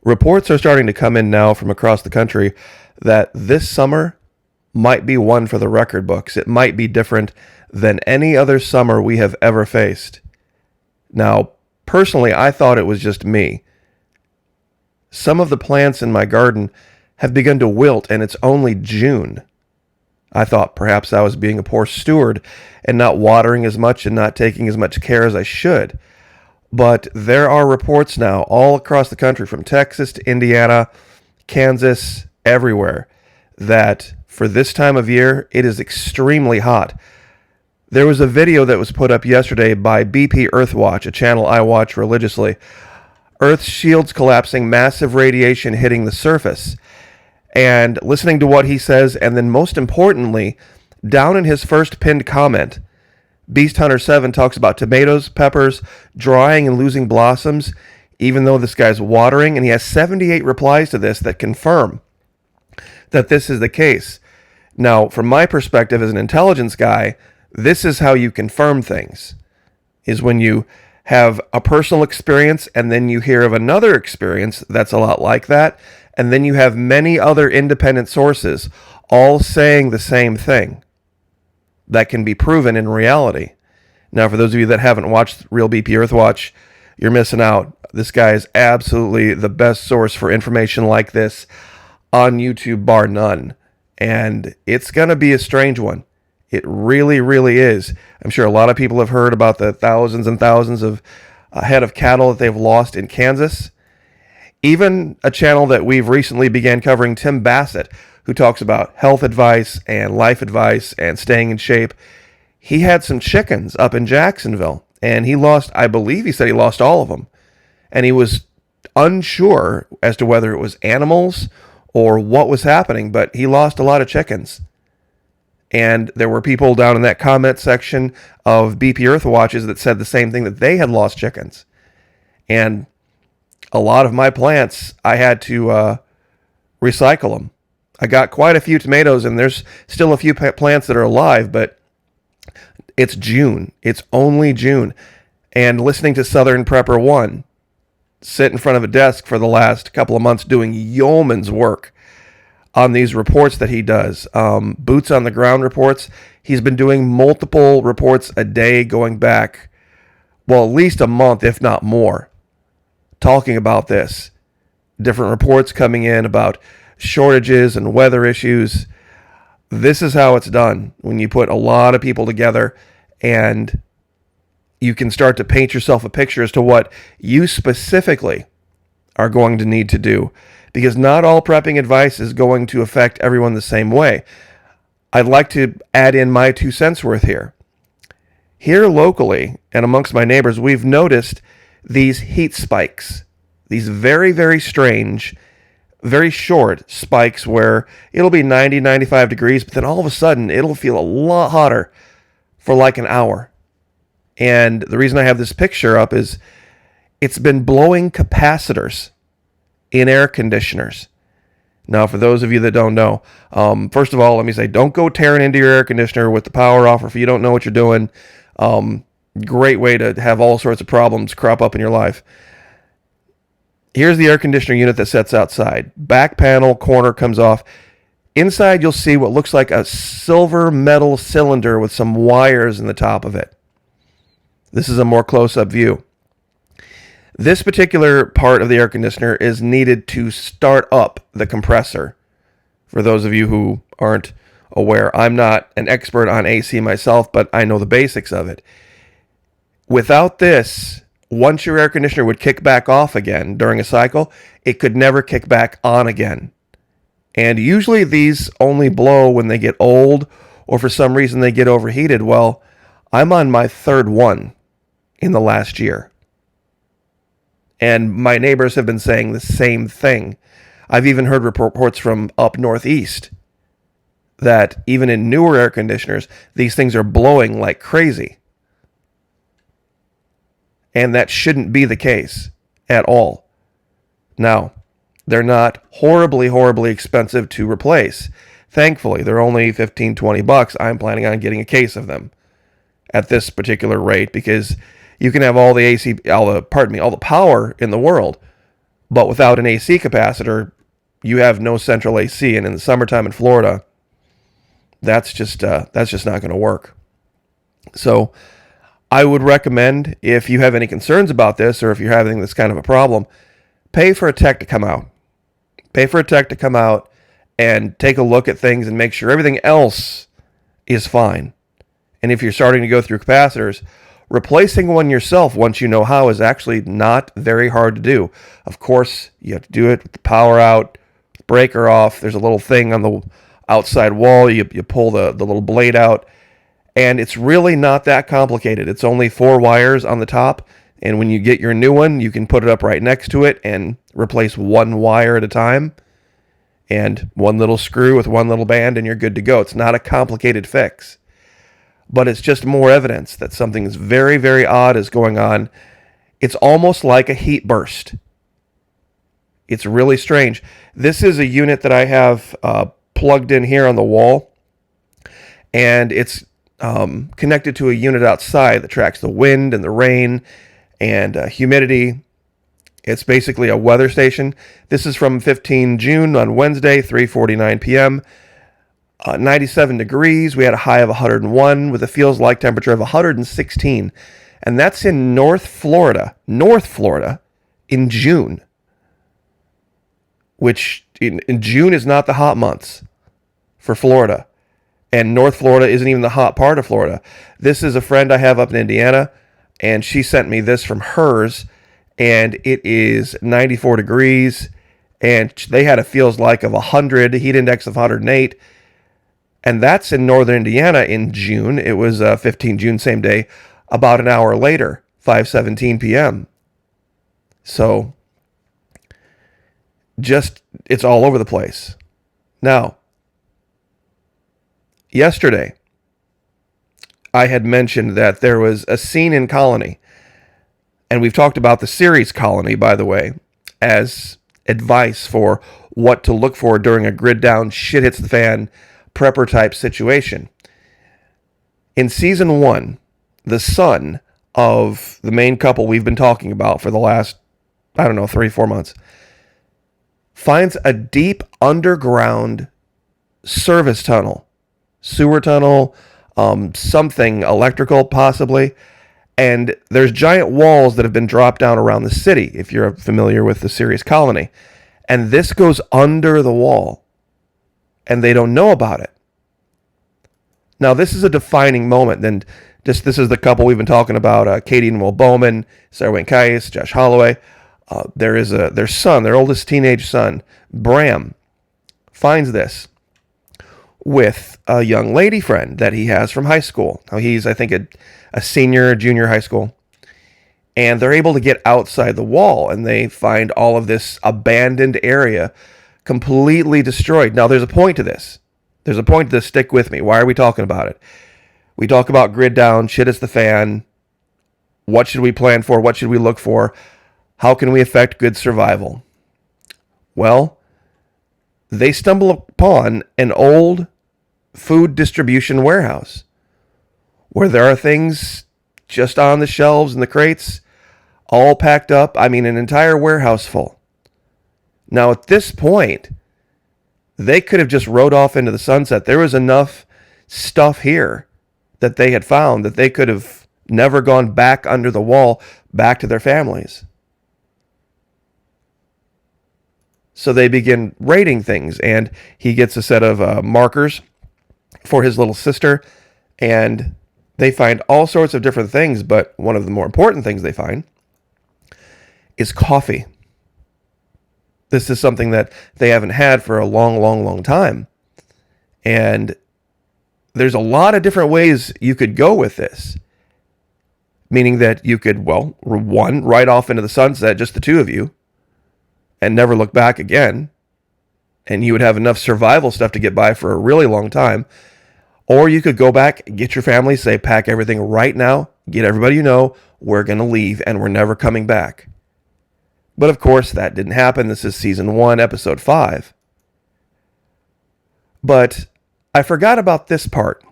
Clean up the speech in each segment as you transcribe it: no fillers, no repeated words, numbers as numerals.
Reports are starting to come in now from across the country that this summer might be one for the record books. It might be different than any other summer we have ever faced. Now, personally, I thought it was just me. Some of the plants in my garden have begun to wilt, and it's only June. I thought perhaps I was being a poor steward and not watering as much and not taking as much care as I should. But there are reports now all across the country, from Texas to Indiana, Kansas, everywhere, that for this time of year, it is extremely hot. There was a video that was put up yesterday by BP Earthwatch, a channel I watch religiously. Earth's shields collapsing, massive radiation hitting the surface. And listening to what he says, and then most importantly, down in his first pinned comment, Beast Hunter 7 talks about tomatoes, peppers, drying and losing blossoms, even though this guy's watering, and he has 78 replies to this that confirm that this is the case. Now, from my perspective as an intelligence guy, this is how you confirm things, is when you have a personal experience and then you hear of another experience that's a lot like that, and then you have many other independent sources all saying the same thing that can be proven in reality. Now, for those of you that haven't watched Real BP Earthwatch, you're missing out. This guy is absolutely the best source for information like this on YouTube, bar none. And it's going to be a strange one. It really, really is. I'm sure a lot of people have heard about the thousands and thousands of head of cattle that they've lost in Kansas. Even a channel that we've recently began covering, Tim Bassett, who talks about health advice and life advice and staying in shape. He had some chickens up in Jacksonville, and he lost, I believe he said he lost all of them. And he was unsure as to whether it was animals or what was happening, but he lost a lot of chickens. And there were people down in that comment section of BP Earthwatches that said the same thing, that they had lost chickens. And a lot of my plants, I had to recycle them. I got quite a few tomatoes, and there's still a few plants that are alive, but it's June. It's only June. And listening to Southern Prepper 1 sit in front of a desk for the last couple of months doing yeoman's work on these reports that he does, boots on the ground reports. He's been doing multiple reports a day going back, well, at least a month, if not more, talking about this. Different reports coming in about shortages and weather issues. This is how it's done when you put a lot of people together, and you can start to paint yourself a picture as to what you specifically are going to need to do, because not all prepping advice is going to affect everyone the same way. I'd like to add in my 2 cents worth here. Here locally and amongst my neighbors, we've noticed these heat spikes, these very, very strange, very short spikes where it'll be 90, 95 degrees, but then all of a sudden it'll feel a lot hotter for like an hour. And the reason I have this picture up is it's been blowing capacitors in air conditioners. Now, for those of you that don't know, first of all, let me say, don't go tearing into your air conditioner with the power off, or if you don't know what you're doing. Great way to have all sorts of problems crop up in your life. Here's the air conditioner unit that sits outside. Back panel, corner comes off. Inside, you'll see what looks like a silver metal cylinder with some wires in the top of it. This is a more close-up view. This particular part of the air conditioner is needed to start up the compressor. For those of you who aren't aware, I'm not an expert on AC myself, but I know the basics of it. Without this, once your air conditioner would kick back off again during a cycle, it could never kick back on again. And usually these only blow when they get old or for some reason they get overheated. Well, I'm on my 3rd one in the last year. And my neighbors have been saying the same thing. I've even heard reports from up northeast that even in newer air conditioners, these things are blowing like crazy. And that shouldn't be the case at all. Now, they're not horribly, horribly expensive to replace. Thankfully, they're only $15, $20. I'm planning on getting a case of them at this particular rate, because you can have all the power in the world, But without an AC capacitor, you have no central AC, and in the summertime in Florida, that's just not going to work. So I would recommend, if you have any concerns about this, or if you're having this kind of a problem, pay for a tech to come out. Pay for a tech to come out and take a look at things and make sure everything else is fine. And if you're starting to go through capacitors, replacing one yourself once you know how is actually not very hard to do. Of course, you have to do it with the power out, breaker off. There's a little thing on the outside wall. You pull the little blade out. And it's really not that complicated. It's only 4 wires on the top. And when you get your new one, you can put it up right next to it and replace 1 wire at a time. And 1 little screw with 1 little band, and you're good to go. It's not a complicated fix. But it's just more evidence that something is very, very odd is going on. It's almost like a heat burst. It's really strange. This is a unit that I have plugged in here on the wall. And it's connected to a unit outside that tracks the wind and the rain and humidity. It's basically a weather station. This is from 15 June on Wednesday, 3:49 p.m. 97 degrees. We had a high of 101 with a feels like temperature of 116. And that's in North Florida in June. Which in June is not the hot months for Florida. And North Florida isn't even the hot part of Florida. This is a friend I have up in Indiana, and she sent me this from hers, and it is 94 degrees, and they had a feels like of 100, heat index of 108, and that's in northern Indiana in June. It was 15 June, same day, about an hour later, 5:17 p.m. So, it's all over the place. Now, yesterday, I had mentioned that there was a scene in Colony, and we've talked about the series Colony, by the way, as advice for what to look for during a grid down, shit hits the fan, prepper type situation. In season 1, the son of the main couple we've been talking about for the last, 3-4 months, finds a deep underground service tunnel, sewer tunnel, something electrical possibly, and there's giant walls that have been dropped down around the city, if you're familiar with the series Colony, and this goes under the wall, and they don't know about it. Now, this is a defining moment, and this is the couple we've been talking about, Katie and Will Bowman, Sarah Wayne Caius, Josh Holloway. Their son, their oldest teenage son, Bram, finds this with a young lady friend that he has from high school. Now, he's, I think, a senior, junior high school. And they're able to get outside the wall, and they find all of this abandoned area completely destroyed. Now, there's a point to this. There's a point to this. Stick with me. Why are we talking about it? We talk about grid down, shit is the fan. What should we plan for? What should we look for? How can we affect good survival? Well, they stumble upon an old food distribution warehouse where there are things just on the shelves and the crates, all packed up. I mean, an entire warehouse full. Now, at this point, they could have just rode off into the sunset. There was enough stuff here that they had found that they could have never gone back under the wall, back to their families. So they begin raiding things, and he gets a set of markers for his little sister, and they find all sorts of different things, but one of the more important things they find is coffee. This is something that they haven't had for a long, long, long time. And there's a lot of different ways you could go with this. Meaning that you could, one, ride off into the sunset, just the two of you, and never look back again. And you would have enough survival stuff to get by for a really long time. Or you could go back, get your family, say, pack everything right now, get everybody you know, we're going to leave, and we're never coming back. But of course, that didn't happen. This is season 1, episode 5. But I forgot about this part,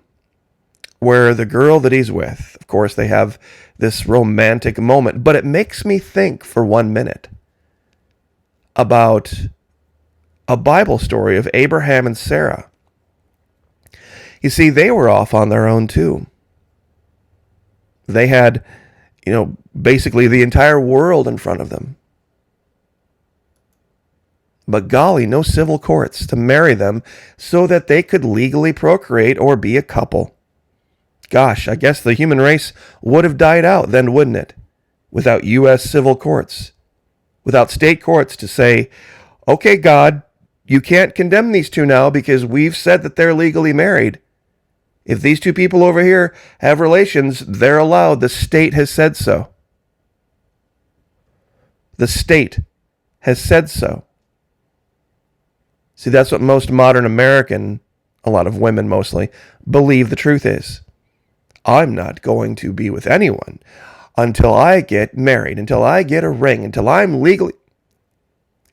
where the girl that he's with, of course, they have this romantic moment, but it makes me think for 1 minute. about a Bible story of Abraham and Sarah. You see, they were off on their own too. They had, basically the entire world in front of them. But golly, no civil courts to marry them so that they could legally procreate or be a couple. Gosh, I guess the human race would have died out then, wouldn't it? Without U.S. civil courts. Without state courts to say, okay, God, you can't condemn these two now because we've said that they're legally married. If these two people over here have relations, they're allowed. The state has said so. The state has said so. See, that's what most modern American, a lot of women mostly, believe the truth is. I'm not going to be with anyone until I get married, until I get a ring, until I'm legally...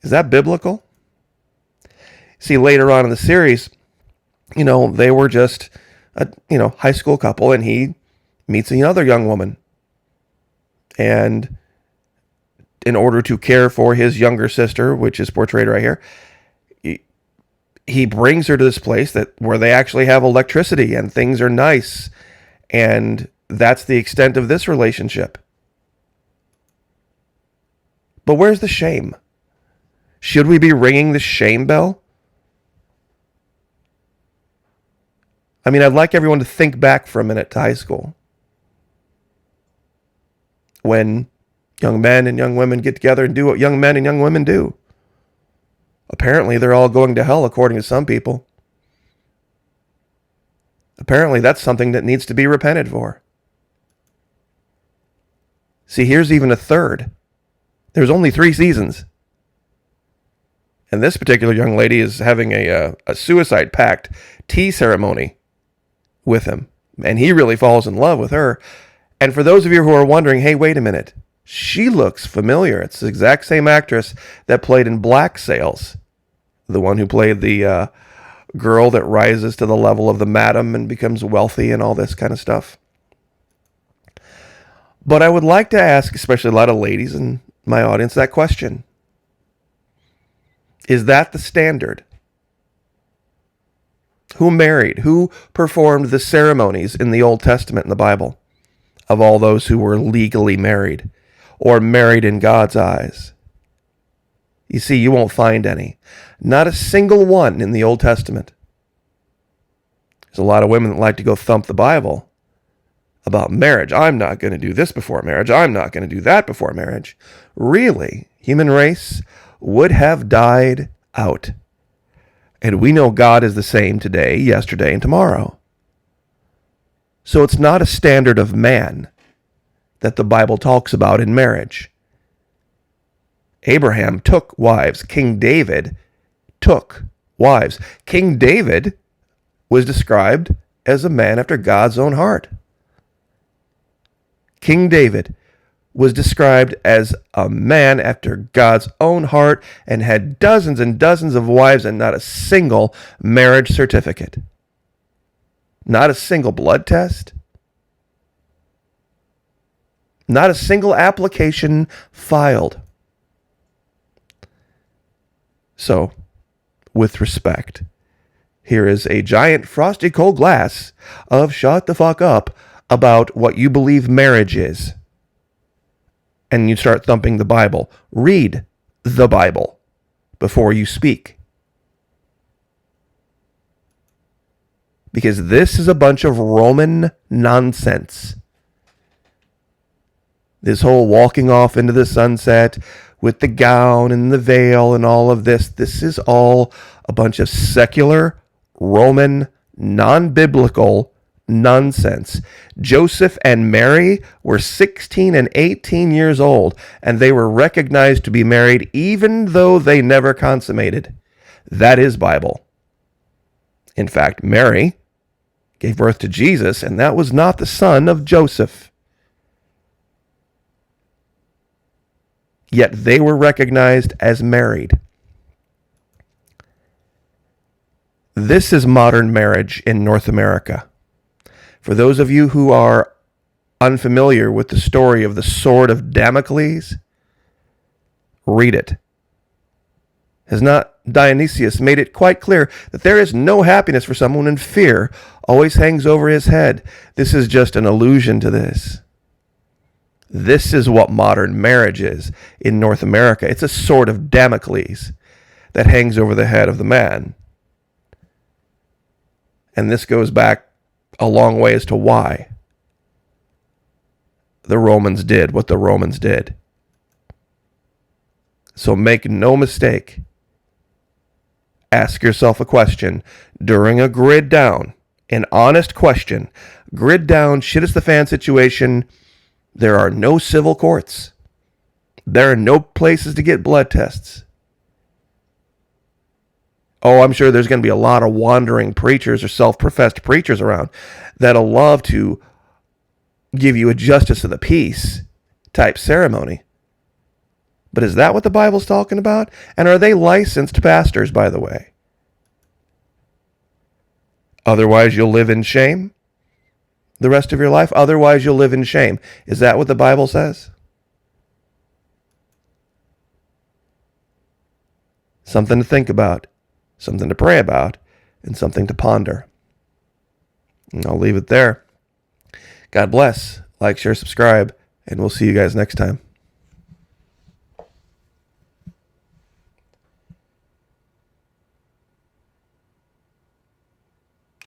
Is that biblical? See, later on in the series, they were just a, high school couple, and he meets another young woman. And in order to care for his younger sister, which is portrayed right here, he brings her to this place where they actually have electricity and things are nice. And that's the extent of this relationship. But where's the shame? Should we be ringing the shame bell? I mean, I'd like everyone to think back for a minute to high school. When young men and young women get together and do what young men and young women do. Apparently, they're all going to hell, according to some people. Apparently, that's something that needs to be repented for. See, here's even a third. There's only 3 seasons. And this particular young lady is having a suicide pact tea ceremony with him. And he really falls in love with her. And for those of you who are wondering, hey, wait a minute. She looks familiar. It's the exact same actress that played in Black Sails. The one who played the girl that rises to the level of the madam and becomes wealthy and all this kind of stuff. But I would like to ask, especially a lot of ladies in my audience, that question. Is that the standard? Who married? Who performed the ceremonies in the Old Testament in the Bible of all those who were legally married or married in God's eyes? You see, you won't find any. Not a single one in the Old Testament. There's a lot of women that like to go thump the Bible about marriage. I'm not going to do this before marriage. I'm not going to do that before marriage. Really, human race would have died out. And we know God is the same today, yesterday, and tomorrow. So it's not a standard of man that the Bible talks about in marriage. Abraham took wives. King David took wives. King David was described as a man after God's own heart. King David was described as a man after God's own heart and had dozens and dozens of wives and not a single marriage certificate. Not a single blood test. Not a single application filed. So, with respect, here is a giant frosty cold glass of shut the fuck up about what you believe marriage is. And you start thumping the Bible. Read the Bible before you speak. Because this is a bunch of Roman nonsense. This whole walking off into the sunset with the gown and the veil and all of this, this is all a bunch of secular, Roman, non-biblical nonsense. Joseph and Mary were 16 and 18 years old, and they were recognized to be married even though they never consummated. That is Bible. In fact, Mary gave birth to Jesus, and that was not the son of Joseph. Yet they were recognized as married. This is modern marriage in North America. For those of you who are unfamiliar with the story of the sword of Damocles, read it. Has not Dionysius made it quite clear that there is no happiness for someone when fear always hangs over his head? This is just an allusion to this. This is what modern marriage is in North America. It's a sword of Damocles that hangs over the head of the man. And this goes back a long way as to why the Romans did what the Romans did. So make no mistake. Ask yourself a question during a grid down, an honest question. Grid down, shit is the fan situation. There are no civil courts. There are no places to get blood tests. Oh, I'm sure there's going to be a lot of wandering preachers or self-professed preachers around that'll love to give you a justice of the peace type ceremony. But is that what the Bible's talking about? And are they licensed pastors, by the way? Otherwise, you'll live in shame the rest of your life. Otherwise, you'll live in shame. Is that what the Bible says? Something to think about, something to pray about, and something to ponder. And I'll leave it there. God bless. Like, share, subscribe, and we'll see you guys next time.